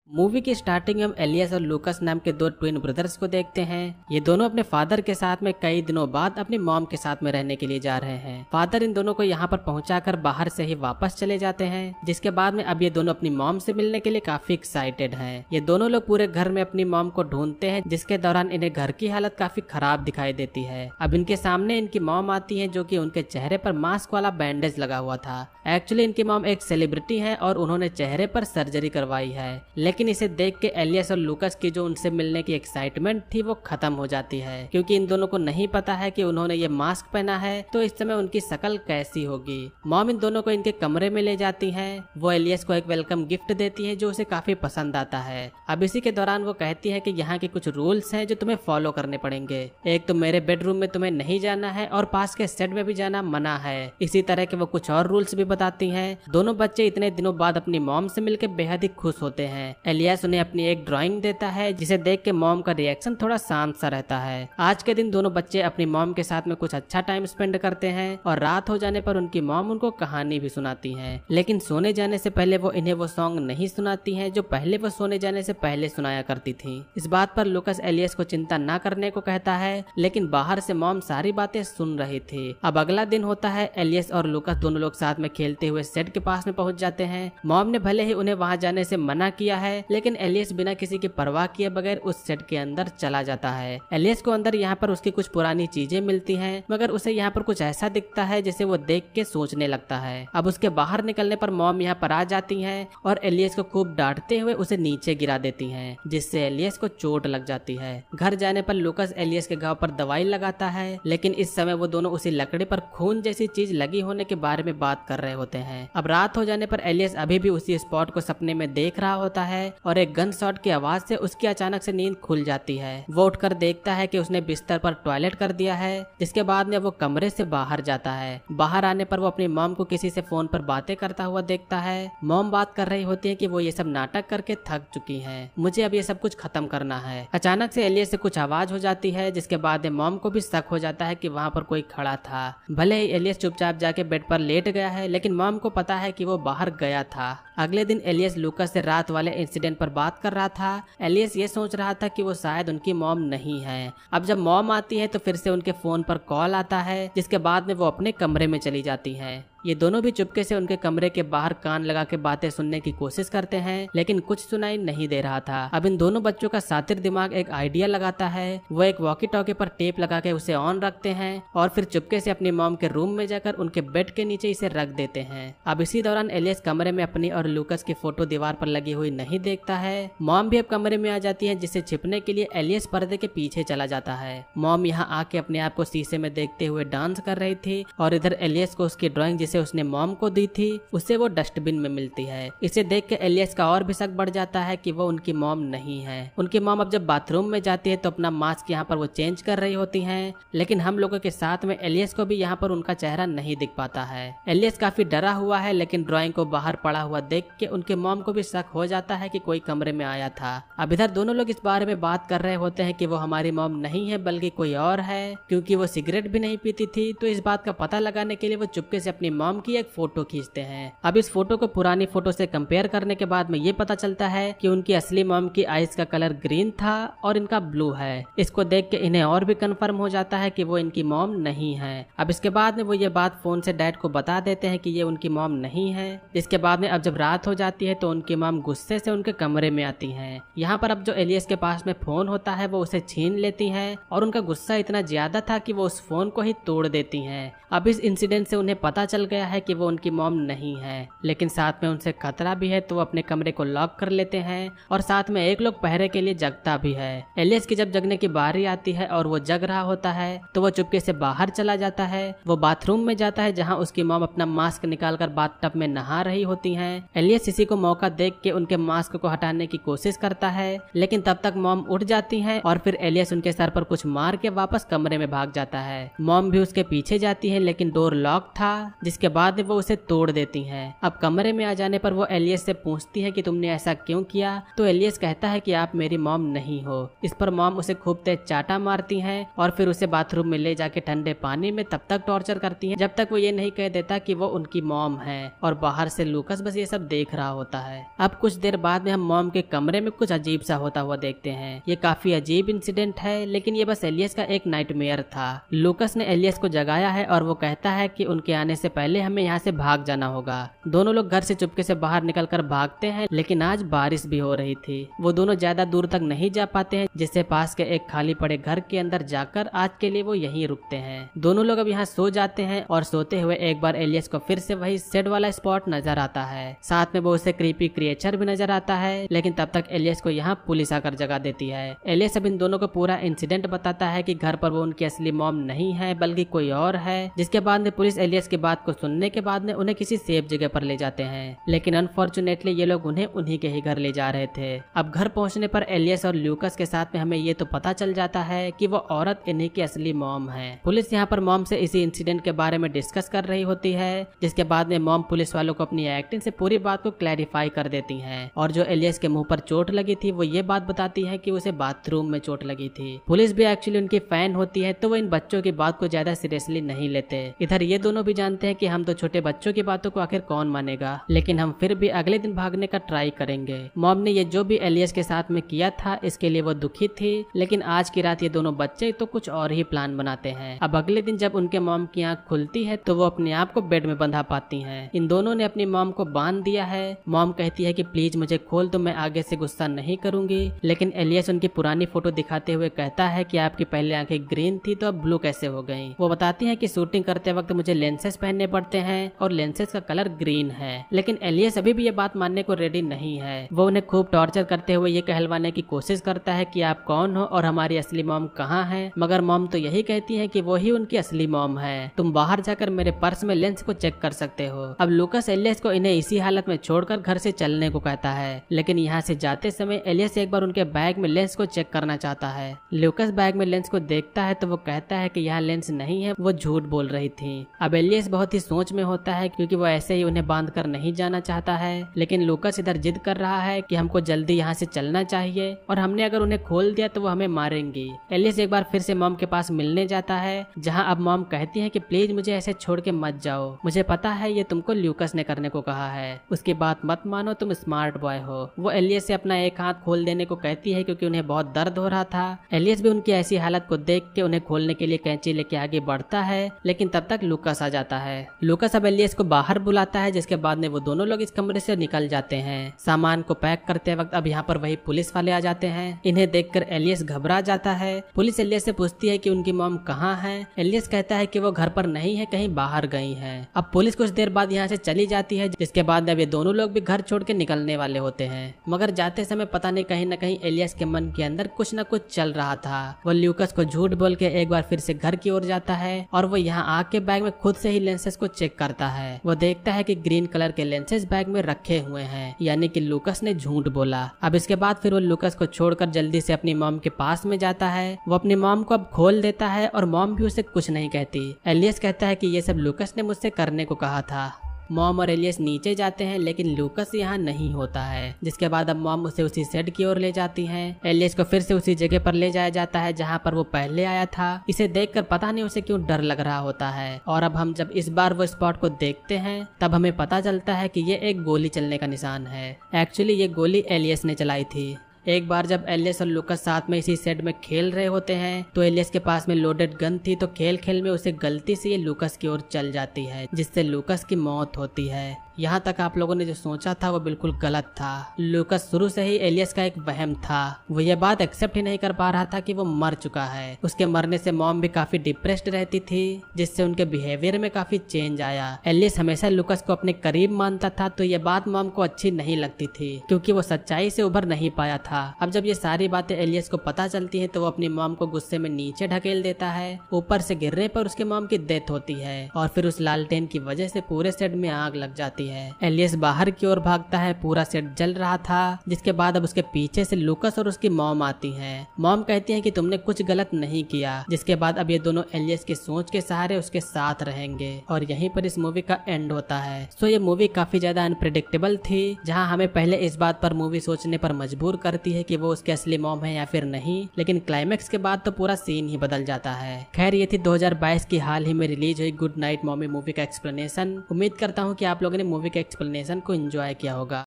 Movie की starting में हम एलियस और लूकस नाम के दो ट्विन ब्रदर्स को देखते हैं। ये दोनों अपने फादर के साथ में कई दिनों बाद अपनी मॉम के साथ में रहने के लिए जा रहे हैं। फादर इन दोनों को यहाँ पर पहुंचाकर बाहर से ही वापस चले जाते हैं, जिसके बाद में अब ये दोनों अपनी मॉम से मिलने के लिए काफी एक्साइटेड हैं। ये दोनों लोग पूरे घर में अपनी मॉम को ढूंढते हैं, जिसके दौरान इन्हें घर की हालत काफी खराब दिखाई देती है। अब इनके सामने इनकी मॉम आती है, जो कि उनके चेहरे पर मास्क वाला बैंडेज लगा हुआ था। एक्चुअली इनकी मॉम एक सेलिब्रिटी है और उन्होंने चेहरे पर सर्जरी करवाई है, लेकिन इसे देख के एलियस और लूकस की जो उनसे मिलने की एक्साइटमेंट थी वो खत्म हो जाती है, क्योंकि इन दोनों को नहीं पता है कि उन्होंने ये मास्क पहना है तो इस समय उनकी शक्ल कैसी होगी। मॉम इन दोनों को इनके कमरे में ले जाती है। वो एलियस को एक वेलकम गिफ्ट देती है जो उसे काफी पसंद आता है। अब इसी के दौरान वो कहती है कि यहाँ के कुछ रूल्स हैं जो तुम्हें फॉलो करने पड़ेंगे। एक तो मेरे बेडरूम में तुम्हें नहीं जाना है और पास के सेट में भी जाना मना है। इसी तरह के वो कुछ और रूल्स भी बताती हैं। दोनों बच्चे इतने दिनों बाद अपनी मॉम से मिलकर बेहद ही खुश होते हैं। एलियस उन्हें अपनी एक ड्राइंग देता है, जिसे देख के मॉम का रिएक्शन थोड़ा शांत सा रहता है। आज के दिन दोनों बच्चे अपनी मॉम के साथ में कुछ अच्छा टाइम स्पेंड करते हैं और रात हो जाने पर उनकी मॉम उनको कहानी भी सुनाती है, लेकिन सोने जाने से पहले वो इन्हें वो सॉन्ग नहीं सुनाती है जो पहले वो सोने जाने से पहले सुनाया करती थी। इस बात पर लूकस एलियस को चिंता न करने को कहता है, लेकिन बाहर से मॉम सारी बातें सुन रही थी। अब अगला दिन होता है। एलियस और लूकस दोनों लोग साथ में खेलते हुए सेट के पास में पहुंच जाते हैं। मॉम ने भले ही उन्हें वहां जाने से मना किया है, लेकिन एलियस बिना किसी की परवाह किए बगैर उस सेट के अंदर चला जाता है। एलियस को अंदर यहाँ पर उसकी कुछ पुरानी चीजें मिलती हैं, मगर उसे यहाँ पर कुछ ऐसा दिखता है जिसे वो देख के सोचने लगता है। अब उसके बाहर निकलने पर मॉम यहाँ पर आ जाती हैं और एलियस को खूब डांटते हुए उसे नीचे गिरा देती हैं, जिससे एलियस को चोट लग जाती है। घर जाने पर लूकस एलियस के घाव पर दवाई लगाता है, लेकिन इस समय वो दोनों उसी लकड़ी पर खून जैसी चीज लगी होने के बारे में बात कर रहे होते हैं। अब रात हो जाने पर एलियस अभी भी उसी स्पॉट को सपने में देख रहा होता है और एक गन शॉट की आवाज से उसकी अचानक से नींद खुल जाती है। वो उठकर देखता है कि उसने बिस्तर पर टॉयलेट कर दिया है, जिसके बाद में वो कमरे से बाहर जाता है। बाहर आने पर वो अपनी मॉम को किसी से फोन पर बातें करता हुआ देखता है। मॉम बात कर रही होती है कि वो ये सब नाटक करके थक चुकी हैं, मुझे अब ये सब कुछ खत्म करना है। अचानक से एलियस से कुछ आवाज हो जाती है, जिसके बाद मॉम को भी शक हो जाता है कि वहाँ पर कोई खड़ा था। भले ही एलियस चुपचाप जाके बेड पर लेट गया है, लेकिन मॉम को पता है कि वो बाहर गया था। अगले दिन एलियस लूकस से रात वाले इंसिडेंट पर बात कर रहा था। एलियस ये सोच रहा था कि वो शायद उनकी मॉम नहीं है। अब जब मॉम आती है तो फिर से उनके फोन पर कॉल आता है, जिसके बाद में वो अपने कमरे में चली जाती हैं। ये दोनों भी चुपके से उनके कमरे के बाहर कान लगा के बातें सुनने की कोशिश करते हैं, लेकिन कुछ सुनाई नहीं दे रहा था। अब इन दोनों बच्चों का शातिर दिमाग एक आइडिया लगाता है। वो एक वॉकी टॉकी पर टेप लगा के उसे ऑन रखते हैं और फिर चुपके से अपनी मॉम के रूम में जाकर उनके बेड के नीचे इसे रख देते हैं। अब इसी दौरान एलियस कमरे में अपनी और लूकस की फोटो दीवार पर लगी हुई नहीं देखता है। मॉम भी अब कमरे में आ जाती है, जिसे छिपने के लिए एलियस पर्दे के पीछे चला जाता है। मॉम यहाँ आके अपने आप को शीशे में देखते हुए डांस कर रही थी और इधर एलियस को उसकी ड्राइंग जिसे उसने मॉम को दी थी उसे वो डस्टबिन में मिलती है। इसे देख के एलियस का और भी शक बढ़ जाता है कि वो उनकी मॉम नहीं है। उनकी मॉम अब जब बाथरूम में जाती है तो अपना मास्क यहाँ पर वो चेंज कर रही होती हैं, लेकिन हम लोगों के साथ में एलियस को भी यहाँ पर उनका चेहरा नहीं दिख पाता है। एलियस काफी डरा हुआ है, लेकिन ड्राइंग को बाहर पड़ा हुआ देख के उनके मॉम को भी शक हो जाता है कि कोई कमरे में आया था। अब इधर दोनों लोग इस बारे में बात कर रहे होते हैं कि वो हमारी मॉम नहीं है बल्कि कोई और है, क्योंकि वो सिगरेट भी नहीं पीती थी। तो इस बात का पता लगाने के लिए वो चुपके से अपनी मॉम की एक फोटो खींचते हैं। अब इस फोटो को पुरानी फोटो से कंपेयर करने के बाद में ये पता चलता है कि उनकी असली मॉम की आईज का कलर ग्रीन था और इनका ब्लू है। इसको देख के इन्हें और भी कंफर्म हो जाता है कि वो इनकी मॉम नहीं है। अब इसके बाद में वो ये बात फोन से डैड को बता देते हैं कि ये उनकी मॉम नहीं है। इसके बाद में अब जब रात हो जाती है तो उनकी मॉम गुस्से से उनके कमरे में आती हैं। यहाँ पर अब जो एलियस के पास में फोन होता है वो उसे छीन लेती हैं और उनका गुस्सा इतना ज्यादा था कि वो उस फोन को ही तोड़ देती हैं। अब इस इंसिडेंट से उन्हें पता चल गया है कि वो उनकी मॉम नहीं है, लेकिन साथ में उनसे खतरा भी है, तो वो अपने कमरे को लॉक कर लेते हैं और साथ में एक लोग पहरे के लिए जगता भी है। एलियस की जब जगने की बारी आती है और वो जग रहा होता है तो वो चुपके से बाहर चला जाता है। वो बाथरूम में जाता है जहाँ उसकी मॉम अपना मास्क निकालकर बाथटब में नहा रही होती हैं। एलियस इसी को मौका देख के उनके मास्क को हटाने की कोशिश करता है, लेकिन तब तक मॉम उठ जाती है और फिर एलियस उनके सर पर कुछ मार के वापस कमरे में भाग जाता है। मॉम भी उसके पीछे जाती है, लेकिन डोर लॉक था, जिसके बाद वो उसे तोड़ देती हैं। अब कमरे में आ जाने पर वो एलियस से पूछती है कि तुमने ऐसा क्यों किया, तो एलियस कहता है कि आप मेरी मॉम नहीं हो। इस पर मॉम उसे खूब तेज चाटा मारती हैं और फिर उसे बाथरूम में ले जाके ठंडे पानी में तब तक टॉर्चर करती हैं जब तक वो ये नहीं कह देता कि वो उनकी मॉम है। और बाहर से लूकस बस ये सब देख रहा होता है। अब कुछ देर बाद में हम मॉम के कमरे में कुछ अजीब सा होता हुआ देखते हैं। ये काफी अजीब इंसिडेंट है, लेकिन ये बस एलियस का एक नाइटमेयर था। लूकस ने एलियस को जगाया है और वो कहता है कि उनके आने से पहले हमें यहाँ से भाग जाना होगा। दोनों लोग घर से चुपके से बाहर निकलकर भागते हैं, लेकिन आज बारिश भी हो रही थी। वो दोनों ज्यादा दूर तक नहीं जा पाते हैं, जिससे पास के एक खाली पड़े घर के अंदर जाकर आज के लिए वो यहीं रुकते हैं। दोनों लोग अब यहाँ सो जाते हैं और सोते हुए एक बार एलियस को फिर से वही शेड वाला स्पॉट नजर आता है। साथ में वो उसे क्रीपी क्रिएचर भी नजर आता है, लेकिन तब तक एलियस को यहाँ पुलिस आकर जगा देती है। एलियस अब इन दोनों को पूरा इंसिडेंट बताता है कि घर पर वो उनकी असली मॉम नहीं है बल्कि कोई और है। जिसके बाद में पुलिस एलियस की बात को सुनने के बाद में उन्हें किसी सेफ जगह पर ले जाते हैं, लेकिन अनफॉर्चुनेटली ये लोग उन्हें उन्हीं के ही घर ले जा रहे थे। अब घर पहुंचने पर एलियस और ल्यूकस के साथ में हमें ये तो पता चल जाता है कि वो औरत इन्हीं की असली मॉम है। पुलिस यहाँ पर मॉम से इसी इंसिडेंट के बारे में डिस्कस कर रही होती है, जिसके बाद में मॉम पुलिस वालों को अपनी एक्टिंग से पूरी बात को क्लैरिफाई कर देती हैं और जो एलियस के मुंह पर चोट लगी थी वो ये बात बताती है कि उसे बाथरूम में चोट लगी थी। पुलिस भी एक्चुअली उनकी फैन होती है, तो वो इन बच्चों की बात को ज्यादा सीरियसली नहीं लेते। इधर ये दोनों भी जानते हैं कि हम तो छोटे बच्चों की बातों को आखिर कौन मानेगा, लेकिन हम फिर भी अगले दिन भागने का ट्राई करेंगे। मॉम ने ये जो भी एलियस के साथ में किया था इसके लिए वो दुखी थी, लेकिन आज की रात ये दोनों बच्चे तो कुछ और ही प्लान बनाते हैं। अब अगले दिन जब उनके मॉम की आंख खुलती है तो वो अपने आप को बेड में बंधा पाती हैं। इन दोनों ने अपनी मॉम को बांध दिया है। मॉम कहती है कि प्लीज मुझे खोल दो, मैं आगे से गुस्सा नहीं करूंगी, लेकिन एलियस उनकी पुरानी फोटो दिखाते हुए कहता है कि आपकी पहले आंखें ग्रीन थी तो अब ब्लू कैसे हो गई। वो बताती है कि शूटिंग करते वक्त मुझे लेंसेज पहनने पड़ते हैं और लेंसेज का कलर ग्रीन है, लेकिन एलियस अभी भी ये बात मानने को रेडी नहीं है। वो उन्हें खूब टॉर्चर करते हुए ये कहलवाने की कोशिश करता है कि आप कौन हो और हमारी असली मॉम कहाँ है, मगर मॉम तो यही कहती है कि वो ही उनकी असली मॉम है। तुम बाहर जाकर मेरे पर्स में लेंस को चेक कर सकते हो। अब लूकस एलियस को इन्हें इसी हालत में छोड़कर घर से चलने को कहता है, लेकिन यहाँ से जाते समय एलियस एक बार उनके बैग में लेंस को चेक करना चाहता है। लूकस बैग में लेंस को देखता है तो वो कहता है कि यहाँ लेंस नहीं है, वो झूठ बोल रही थी। अब एलियस बहुत ही सोच में होता है क्योंकि वो ऐसे ही उन्हें बांध कर नहीं जाना चाहता है, लेकिन लूकस इधर जिद कर रहा है कि हमको जल्दी यहाँ से चलना चाहिए और हमने अगर उन्हें खोल दिया तो वो हमें मारेंगी। एलियस एक बार फिर से मॉम के पास मिलने जाता है, जहाँ अब मॉम कहती है कि प्लीज मुझे ऐसे छोड़ के मत जाओ, मुझे पता है ये तुमको ल्यूकस ने करने को कहा है, उसकी बात मत मानो, तुम स्मार्ट बॉय हो। वो एलियस से अपना एक हाथ खोल देने को कहती है क्योंकि उन्हें बहुत दर्द हो रहा था। एलियस भी उनकी ऐसी हालत को देख के उन्हें खोलने के लिए कैंची लेके आगे बढ़ता है, लेकिन तब तक लूकस आ जाता है। लूकस अब एलियस को बाहर बुलाता है, जिसके बाद में वो दोनों लोग इस कमरे से निकल जाते हैं। सामान को पैक करते वक्त अब यहाँ पर वही पुलिस वाले आ जाते हैं। इन्हें देखकर एलियस घबरा जाता है। पुलिस एलियस से पूछती है कि उनकी मॉम कहाँ है। एलियस कहता है कि वो घर पर नहीं है, कहीं बाहर गई है। अब पुलिस कुछ देर बाद यहाँ से चली जाती है, जिसके बाद अब ये दोनों लोग भी घर छोड़ के निकलने वाले होते हैं, मगर जाते समय पता नहीं कहीं न कहीं एलियस के मन के अंदर कुछ न कुछ चल रहा था। वो ल्यूकस को झूठ बोल के एक बार फिर से घर की ओर जाता है और वो यहाँ आके बैग में खुद से ही लेंसेज को चेक करता है। वो देखता है कि ग्रीन कलर के लेंसेज बैग में रखे हुए हैं, यानी कि लूकस ने झूठ बोला। अब इसके बाद फिर वो लूकस को छोड़कर जल्दी से अपनी मॉम के पास में जाता है। वो अपनी मॉम को अब खोल देता है और मॉम भी उसे कुछ नहीं कहती। एलियस कहता है कि ये सब लूकस ने मुझसे करने को कहा था। मॉम और एलियस नीचे जाते हैं, लेकिन लूकस यहाँ नहीं होता है, जिसके बाद अब मॉम उसे उसी शेड की ओर ले जाती हैं। एलियस को फिर से उसी जगह पर ले जाया जाता है जहाँ पर वो पहले आया था। इसे देखकर पता नहीं उसे क्यों डर लग रहा होता है, और अब हम जब इस बार वो स्पॉट को देखते हैं तब हमें पता चलता है कि ये एक गोली चलने का निशान है। एक्चुअली ये गोली एलियस ने चलाई थी। एक बार जब एलियस और लूकस साथ में इसी सेट में खेल रहे होते हैं तो एलियस के पास में लोडेड गन थी, तो खेल खेल में उसे गलती से ये लूकस की ओर चल जाती है, जिससे लूकस की मौत होती है। यहाँ तक आप लोगों ने जो सोचा था वो बिल्कुल गलत था। लूकस शुरू से ही एलियस का एक वहम था। वो ये बात एक्सेप्ट ही नहीं कर पा रहा था कि वो मर चुका है। उसके मरने से मॉम भी काफी डिप्रेस्ड रहती थी, जिससे उनके बिहेवियर में काफी चेंज आया। एलियस हमेशा लूकस को अपने करीब मानता था, तो ये बात मॉम को अच्छी नहीं लगती थी क्योंकि वो सच्चाई से उभर नहीं पाया था। अब जब ये सारी बातें एलियस को पता चलती है तो वो अपनी मॉम को गुस्से में नीचे ढकेल देता है। ऊपर से गिरने पर उसके मॉम की डेथ होती है और फिर उस लालटेन की वजह से पूरे सेट में आग लग जाती जाती है। एलियस बाहर की ओर भागता है, पूरा सेट जल रहा था, जिसके बाद अब उसके पीछे से लूकस और उसकी मॉम आती हैं। मॉम कहती है कि तुमने कुछ गलत नहीं किया, जिसके बाद अब ये दोनों एलियस की सोच के सहारे उसके साथ रहेंगे और यहीं पर इस मूवी का एंड होता है। सो ये मूवी काफी ज्यादा अनप्रेडिक्टेबल थी, जहां हमें पहले इस बात पर मूवी सोचने पर मजबूर करती है कि वो उसके असली मॉम है या फिर नहीं, लेकिन क्लाइमेक्स के बाद तो पूरा सीन ही बदल जाता है। खैर ये थी 2022 की हाल ही में रिलीज हुई गुड नाइट मॉमी मूवी का एक्सप्लेनेशन। उम्मीद करता हूँ कि आप लोगों ने मूवी के एक्सप्लेनेशन को एंजॉय किया होगा।